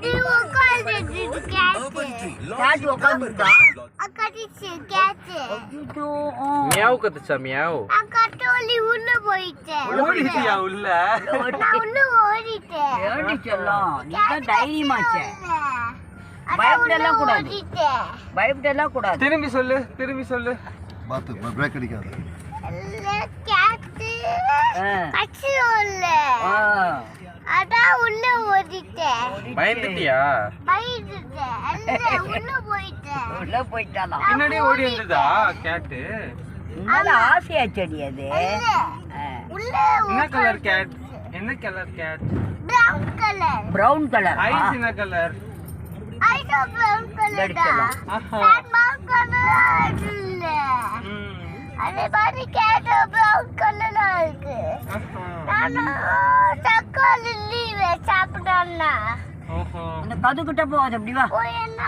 அது உட்கார்ந்துட்டு gate உட்காந்துட்டா அக்கடிச்சு gate meow கத்துச்சா meow அக்கட்டோலி உள்ள போயிட்டேன் ஓடிட்டியா உள்ள நான் உள்ள ஓடிட்டேன் ஏடி செல்லம் நீ தான் தைரியமாச்சே பயப்படலாம் கூடாது பயப்படலாம் கூடாது திரும்பி சொல்லு பாத்து பிரேக் அடிக்காத கேட் கச்சிரோல்ல அதான் உள்ள ஓடிட்டேன் பயந்துட்டியா உள்ள போயிட்டானா பின்னாடி ஓடி வந்ததா கேட் நல்ல ஆசையா செடி அது என்ன colour cat brown colour eyes என்ன கலர் அதே மாதிரி கேட் பிரவுன் கலர்ல இருக்கு நானும் தக்காளி லீவே சாப்பிட்டேன்னா அந்த கதுகிட்ட போகாது அப்படி வா போய் என்ன